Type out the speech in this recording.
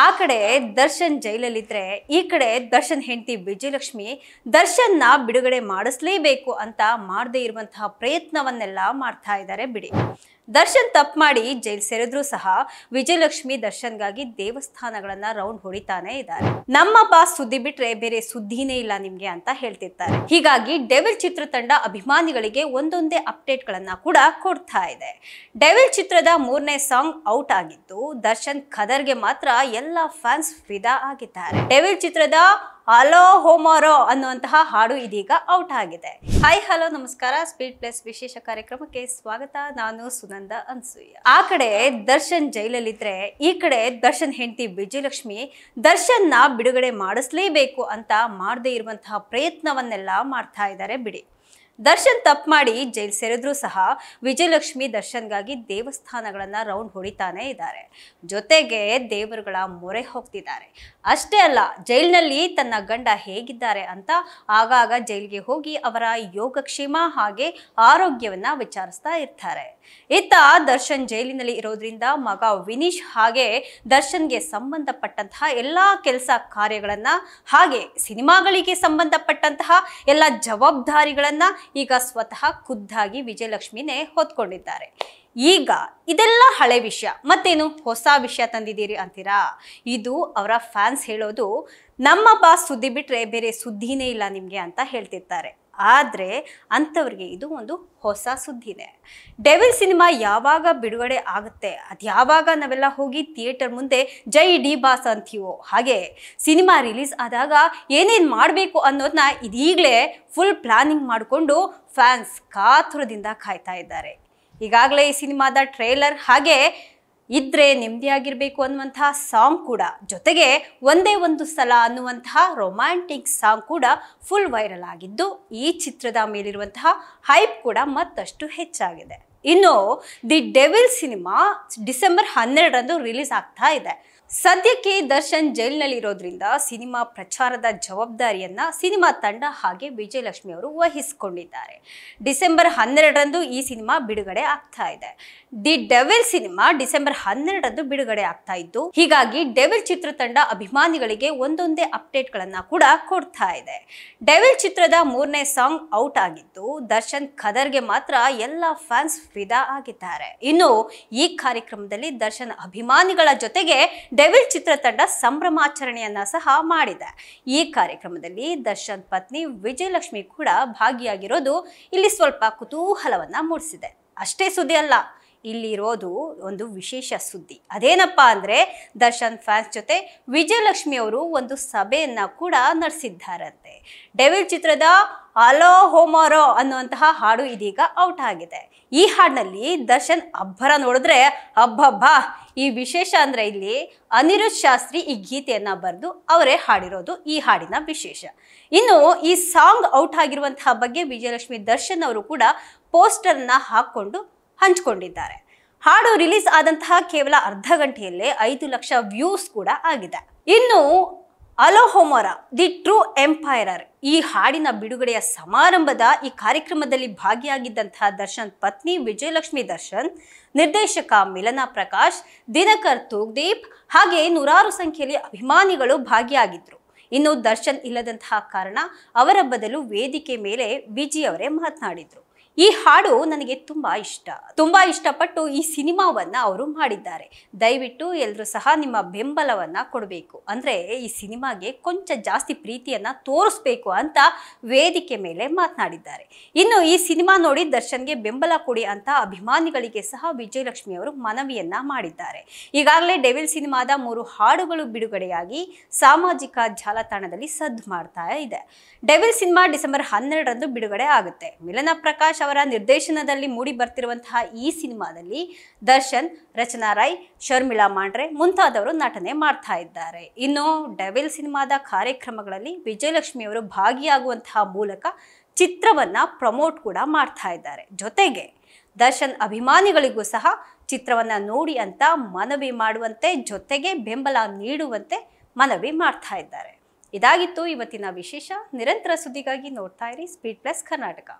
ಆ ಕಡೆ ದರ್ಶನ್ ಜೈಲಲ್ಲಿದ್ರೆ ಈ ಕಡೆ ದರ್ಶನ್ ಹೆಂಡತಿ ವಿಜಯಲಕ್ಷ್ಮಿ ದರ್ಶನ್ನ ಬಿಡುಗಡೆ ಮಾಡಿಸ್ಲೇಬೇಕು ಅಂತ ಮಾಡದೇ ಇರುವಂತಹ ಪ್ರಯತ್ನವನ್ನೆಲ್ಲ ಮಾಡ್ತಾ ಇದ್ದಾರೆ ಬಿಡಿ. ದರ್ಶನ್ ತಪ್ಪು ಮಾಡಿ ಜೈಲ್ ಸೇರಿದ್ರು ಸಹ ವಿಜಯಲಕ್ಷ್ಮಿ ದರ್ಶನ್ಗಾಗಿ ದೇವಸ್ಥಾನಗಳನ್ನ ರೌಂಡ್ ಹೊಡಿತಾನೆ ಇದ್ದಾರೆ. ನಮ್ಮ ಬಾಸ್ ಸುದ್ದಿ ಬಿಟ್ರೆ ಬೇರೆ ಸುದ್ದಿನೇ ಇಲ್ಲ ನಿಮ್ಗೆ ಅಂತ ಹೇಳ್ತಿರ್ತಾರೆ. ಹೀಗಾಗಿ ಡೆವಿಲ್ ಚಿತ್ರತಂಡ ಅಭಿಮಾನಿಗಳಿಗೆ ಒಂದೊಂದೇ ಅಪ್ಡೇಟ್ ಗಳನ್ನ ಕೂಡ ಕೊಡ್ತಾ ಇದೆ. ಡೆವಿಲ್ ಚಿತ್ರದ 3ನೇ ಸಾಂಗ್ ಔಟ್ ಆಗಿದ್ದು ದರ್ಶನ್ ಖದರ್ಗೆ ಮಾತ್ರ ಎಲ್ಲ ಫ್ಯಾನ್ಸ್ ಫಿದಾ ಆಗಿದ್ದಾರೆ. ಡೆವಿಲ್ ಚಿತ್ರದ ಹಲೋ ಹೋಮರೋ ಅನ್ನುವಂತಹ ಹಾಡು ಇದೀಗ ಔಟ್ ಆಗಿದೆ. ಹಾಯ್ ಹಲೋ ನಮಸ್ಕಾರ, ಸ್ಪೀಡ್ ಪ್ಲಸ್ ವಿಶೇಷ ಕಾರ್ಯಕ್ರಮಕ್ಕೆ ಸ್ವಾಗತ. ನಾನು ಸುನಂದ ಅನ್ಸೂಯ. ಆ ಕಡೆ ದರ್ಶನ್ ಜೈಲಲ್ಲಿದ್ರೆ ಈ ಕಡೆ ದರ್ಶನ್ ಹೆಂಡತಿ ವಿಜಯಲಕ್ಷ್ಮಿ ದರ್ಶನ್ನ ಬಿಡುಗಡೆ ಮಾಡಿಸ್ಲೇಬೇಕು ಅಂತ ಮಾಡದೇ ಇರುವಂತಹ ಪ್ರಯತ್ನವನ್ನೆಲ್ಲ ಮಾಡ್ತಾ ಇದ್ದಾರೆ ಬಿಡಿ. ದರ್ಶನ್ ತಪ್ಪು ಮಾಡಿ ಜೈಲ್ ಸೇರಿದ್ರು ಸಹ ವಿಜಯಲಕ್ಷ್ಮಿ ದರ್ಶನ್ಗಾಗಿ ದೇವಸ್ಥಾನಗಳನ್ನ ರೌಂಡ್ ಹೊಡಿತಾನೆ ಇದ್ದಾರೆ. ಜೊತೆಗೆ ದೇವರುಗಳ ಮೊರೆ ಹೋಗ್ತಿದ್ದಾರೆ. ಅಷ್ಟೇ ಅಲ್ಲ, ಜೈಲಿನಲ್ಲಿ ತನ್ನ ಗಂಡ ಹೇಗಿದ್ದಾರೆ ಅಂತ ಆಗಾಗ ಜೈಲಿಗೆ ಹೋಗಿ ಅವರ ಯೋಗಕ್ಷೇಮ ಹಾಗೆ ಆರೋಗ್ಯವನ್ನ ವಿಚಾರಿಸ್ತಾ ಇರ್ತಾರೆ. ಇತ್ತ ದರ್ಶನ್ ಜೈಲಿನಲ್ಲಿ ಇರೋದ್ರಿಂದ ಮಗ ವಿನೀಶ್ ಹಾಗೆ ದರ್ಶನ್ಗೆ ಸಂಬಂಧಪಟ್ಟಂತಹ ಎಲ್ಲಾ ಕೆಲಸ ಕಾರ್ಯಗಳನ್ನ ಹಾಗೆ ಸಿನಿಮಾಗಳಿಗೆ ಸಂಬಂಧಪಟ್ಟಂತಹ ಎಲ್ಲ ಜವಾಬ್ದಾರಿಗಳನ್ನ ಈಗ ಸ್ವತಃ ಖುದ್ದಾಗಿ ವಿಜಯಲಕ್ಷ್ಮಿನೇ ಹೊತ್ಕೊಂಡಿದ್ದಾರೆ. ಈಗ ಇದೆಲ್ಲ ಹಳೆ ವಿಷಯ, ಮತ್ತೇನು ಹೊಸ ವಿಷಯ ತಂದಿದ್ದೀರಿ ಅಂತೀರಾ? ಇದು ಅವರ ಫ್ಯಾನ್ಸ್ ಹೇಳೋದು ನಮ್ಮ ಬಾಸ್ ಸುದ್ದಿ ಬಿಟ್ರೆ ಬೇರೆ ಸುದ್ದಿನೇ ಇಲ್ಲ ನಿಮ್ಗೆ ಅಂತ ಹೇಳ್ತಿರ್ತಾರೆ. ಆದ್ರೆ ಅಂಥವ್ರಿಗೆ ಇದು ಒಂದು ಹೊಸ ಸುದ್ದಿನೇ. ಡೆವಿಲ್ ಸಿನಿಮಾ ಯಾವಾಗ ಬಿಡುಗಡೆ ಆಗುತ್ತೆ, ಅದ್ಯಾವಾಗ ನಾವೆಲ್ಲ ಹೋಗಿ ಥಿಯೇಟರ್ ಮುಂದೆ ಜೈ ಡಿ ಬಾಸ್ ಅಂತೀವೋ ಹಾಗೆ ಸಿನಿಮಾ ರಿಲೀಸ್ ಆದಾಗ ಏನೇನು ಮಾಡಬೇಕು ಅನ್ನೋದನ್ನ ಇದೀಗಲೇ ಫುಲ್ ಪ್ಲಾನಿಂಗ್ ಮಾಡಿಕೊಂಡು ಫ್ಯಾನ್ಸ್ ಕಾತುರದಿಂದ ಕಾಯ್ತಾ ಇದ್ದಾರೆ. ಈಗಾಗಲೇ ಈ ಸಿನಿಮಾದ ಟ್ರೇಲರ್ ಹಾಗೆ ಇದ್ರೆ ನೆಮ್ಮದಿಯಾಗಿರ್ಬೇಕು ಅನ್ನುವಂತಹ ಸಾಂಗ್ ಕೂಡ, ಜೊತೆಗೆ ಒಂದೇ ಒಂದು ಸಲ ಅನ್ನುವಂತಹ ರೊಮ್ಯಾಂಟಿಕ್ ಸಾಂಗ್ ಕೂಡ ಫುಲ್ ವೈರಲ್ ಆಗಿದ್ದು ಈ ಚಿತ್ರದ ಮೇಲಿರುವಂತಹ ಹೈಪ್ ಕೂಡ ಮತ್ತಷ್ಟು ಹೆಚ್ಚಾಗಿದೆ. ಇನ್ನು ದಿ ಡೆವಿಲ್ ಸಿನಿಮಾ ಡಿಸೆಂಬರ್ 12ರಂದು ರಿಲೀಸ್ ಆಗ್ತಾ ಇದೆ. ಸದ್ಯಕ್ಕೆ ದರ್ಶನ್ ಜೈಲಿನಲ್ಲಿ ಇರೋದ್ರಿಂದ ಸಿನಿಮಾ ಪ್ರಚಾರದ ಜವಾಬ್ದಾರಿಯನ್ನ ಸಿನಿಮಾ ತಂಡ ಹಾಗೆ ವಿಜಯಲಕ್ಷ್ಮಿ ಅವರು ವಹಿಸಿಕೊಂಡಿದ್ದಾರೆ. ಡಿಸೆಂಬರ್ 12ರಂದು ಈ ಸಿನಿಮಾ ಬಿಡುಗಡೆ ಆಗ್ತಾ ಇದೆ. ದಿ ಡೆವಿಲ್ ಸಿನಿಮಾ ಡಿಸೆಂಬರ್ 12ರಂದು ಬಿಡುಗಡೆ ಆಗ್ತಾ ಇದ್ದು ಹೀಗಾಗಿ ಡೆವಿಲ್ ಚಿತ್ರತಂಡ ಅಭಿಮಾನಿಗಳಿಗೆ ಒಂದೊಂದೇ ಅಪ್ಡೇಟ್ ಗಳನ್ನ ಕೂಡ ಕೊಡ್ತಾ ಇದೆ. ಡೆವಿಲ್ ಚಿತ್ರದ 3ನೇ ಸಾಂಗ್ ಔಟ್ ಆಗಿದ್ದು ದರ್ಶನ್ ಖದರ್ಗೆ ಮಾತ್ರ ಎಲ್ಲ ಫ್ಯಾನ್ಸ್ ಫಿದಾ ಆಗಿದ್ದಾರೆ. ಇನ್ನು ಈ ಕಾರ್ಯಕ್ರಮದಲ್ಲಿ ದರ್ಶನ್ ಅಭಿಮಾನಿಗಳ ಜೊತೆಗೆ ಡೆವಿಲ್ ಚಿತ್ರತಂಡ ಸಂಭ್ರಮಾಚರಣೆಯನ್ನ ಸಹ ಮಾಡಿದೆ. ಈ ಕಾರ್ಯಕ್ರಮದಲ್ಲಿ ದರ್ಶನ್ ಪತ್ನಿ ವಿಜಯಲಕ್ಷ್ಮಿ ಕೂಡ ಭಾಗಿಯಾಗಿರೋದು ಇಲ್ಲಿ ಸ್ವಲ್ಪ ಕುತೂಹಲವನ್ನ ಮೂಡಿಸಿದೆ. ಅಷ್ಟೇ ಸುದ್ದಿ ಅಲ್ಲ, ಇಲ್ಲಿರೋದು ಒಂದು ವಿಶೇಷ ಸುದ್ದಿ. ಅದೇನಪ್ಪಾ ಅಂದ್ರೆ ದರ್ಶನ್ ಫ್ಯಾನ್ಸ್ ಜೊತೆ ವಿಜಯಲಕ್ಷ್ಮಿ ಅವರು ಒಂದು ಸಭೆಯನ್ನ ಕೂಡ ನಡೆಸಿದ್ದಾರಂತೆ. ಡೆವಿಲ್ ಚಿತ್ರದ ಹಲೋ ಹೋಮರೋ ಅನ್ನುವಂತಹ ಹಾಡು ಇದೀಗ ಔಟ್ ಆಗಿದೆ. ಈ ಹಾಡಿನಲ್ಲಿ ದರ್ಶನ್ ಅಬ್ಬರ ನೋಡಿದ್ರೆ ಅಬ್ಬಬ್ಬಾ, ಈ ವಿಶೇಷ ಅಂದ್ರೆ ಇಲ್ಲಿ ಅನಿರುದ್ಧ್ ಶಾಸ್ತ್ರಿ ಈ ಗೀತೆಯನ್ನ ಬರೆದು ಅವರೇ ಹಾಡಿರೋದು ಈ ಹಾಡಿನ ವಿಶೇಷ. ಇನ್ನು ಈ ಸಾಂಗ್ ಔಟ್ ಆಗಿರುವಂತಹ ಬಗ್ಗೆ ವಿಜಯಲಕ್ಷ್ಮಿ ದರ್ಶನ್ ಅವರು ಕೂಡ ಪೋಸ್ಟರ್ನ ಹಾಕೊಂಡು ಹಂಚಿಕೊಂಡಿದ್ದಾರೆ. ಹಾಡು ರಿಲೀಸ್ ಆದಂತಹ ಕೇವಲ ಅರ್ಧ ಗಂಟೆಯಲ್ಲೇ 5 ಲಕ್ಷ ವ್ಯೂಸ್ ಕೂಡ ಆಗಿದೆ. ಇನ್ನು ಹಲೋ ಹೋಮರಾ ದಿ ಟ್ರೂ ಎಂಪೈರರ್ ಈ ಹಾಡಿನ ಬಿಡುಗಡೆಯ ಸಮಾರಂಭದ ಈ ಕಾರ್ಯಕ್ರಮದಲ್ಲಿ ಭಾಗಿಯಾಗಿದ್ದಂತಹ ದರ್ಶನ್ ಪತ್ನಿ ವಿಜಯಲಕ್ಷ್ಮಿ ದರ್ಶನ್, ನಿರ್ದೇಶಕ ಮಿಲನ ಪ್ರಕಾಶ್, ದಿನಕರ್ ತೂಗ್ದೀಪ್ ಹಾಗೆ ನೂರಾರು ಸಂಖ್ಯೆಯಲ್ಲಿ ಅಭಿಮಾನಿಗಳು ಭಾಗಿಯಾಗಿದ್ರು. ಇನ್ನು ದರ್ಶನ್ ಇಲ್ಲದಂತಹ ಕಾರಣ ಅವರ ಬದಲು ವೇದಿಕೆ ಮೇಲೆ ವಿಜಿ ಅವರೇ ಮಾತನಾಡಿದ್ರು. ಈ ಹಾಡು ನನಗೆ ತುಂಬಾ ಇಷ್ಟಪಟ್ಟು ಈ ಸಿನಿಮಾವನ್ನ ಅವರು ಮಾಡಿದ್ದಾರೆ. ದಯವಿಟ್ಟು ಎಲ್ಲರೂ ಸಹ ನಿಮ್ಮ ಬೆಂಬಲವನ್ನ ಕೊಡಬೇಕು, ಅಂದ್ರೆ ಈ ಸಿನಿಮಾಗೆ ಕೊಂಚ ಜಾಸ್ತಿ ಪ್ರೀತಿಯನ್ನ ತೋರಿಸ್ಬೇಕು ಅಂತ ವೇದಿಕೆ ಮೇಲೆ ಮಾತನಾಡಿದ್ದಾರೆ. ಇನ್ನು ಈ ಸಿನಿಮಾ ನೋಡಿ ದರ್ಶನ್ಗೆ ಬೆಂಬಲ ಕೊಡಿ ಅಂತ ಅಭಿಮಾನಿಗಳಿಗೆ ಸಹ ವಿಜಯಲಕ್ಷ್ಮಿ ಅವರು ಮನವಿಯನ್ನ ಮಾಡಿದ್ದಾರೆ. ಈಗಾಗಲೇ ಡೆವಿಲ್ ಸಿನಿಮಾದ 3 ಹಾಡುಗಳು ಬಿಡುಗಡೆಯಾಗಿ ಸಾಮಾಜಿಕ ಜಾಲತಾಣದಲ್ಲಿ ಸದ್ದು ಮಾಡ್ತಾ ಇದೆ. ಡೆವಿಲ್ ಸಿನಿಮಾ ಡಿಸೆಂಬರ್ 12ರಂದು ಬಿಡುಗಡೆ ಆಗುತ್ತೆ. ಮಿಲನ ಪ್ರಕಾಶ್ ಅವರ ನಿರ್ದೇಶನದಲ್ಲಿ ಮೂಡಿ ಬರ್ತಿರುವಂತಹ ಈ ಸಿನಿಮಾದಲ್ಲಿ ದರ್ಶನ್, ರಚನಾ ರೈ, ಶರ್ಮಿಳಾ ಮಾಂಡ್ರೆ ಮುಂತಾದವರು ನಟನೆ ಮಾಡ್ತಾ ಇದ್ದಾರೆ. ಇನ್ನು ಡೆವಿಲ್ ಸಿನಿಮಾದ ಕಾರ್ಯಕ್ರಮಗಳಲ್ಲಿ ವಿಜಯಲಕ್ಷ್ಮಿ ಅವರು ಭಾಗಿಯಾಗುವಂತಹ ಮೂಲಕ ಚಿತ್ರವನ್ನ ಪ್ರಮೋಟ್ ಕೂಡ ಮಾಡ್ತಾ ಇದ್ದಾರೆ. ಜೊತೆಗೆ ದರ್ಶನ್ ಅಭಿಮಾನಿಗಳಿಗೂ ಸಹ ಚಿತ್ರವನ್ನ ನೋಡಿ ಅಂತ ಮನವಿ ಮಾಡುವಂತೆ, ಜೊತೆಗೆ ಬೆಂಬಲ ನೀಡುವಂತೆ ಮನವಿ ಮಾಡ್ತಾ ಇದ್ದಾರೆ. ಇದಾಗಿತ್ತು ಇವತ್ತಿನ ವಿಶೇಷ. ನಿರಂತರ ಸುದ್ದಿಗಾಗಿ ನೋಡ್ತಾ ಇರಿ ಸ್ಪೀಡ್ ಪ್ಲಸ್ ಕರ್ನಾಟಕ.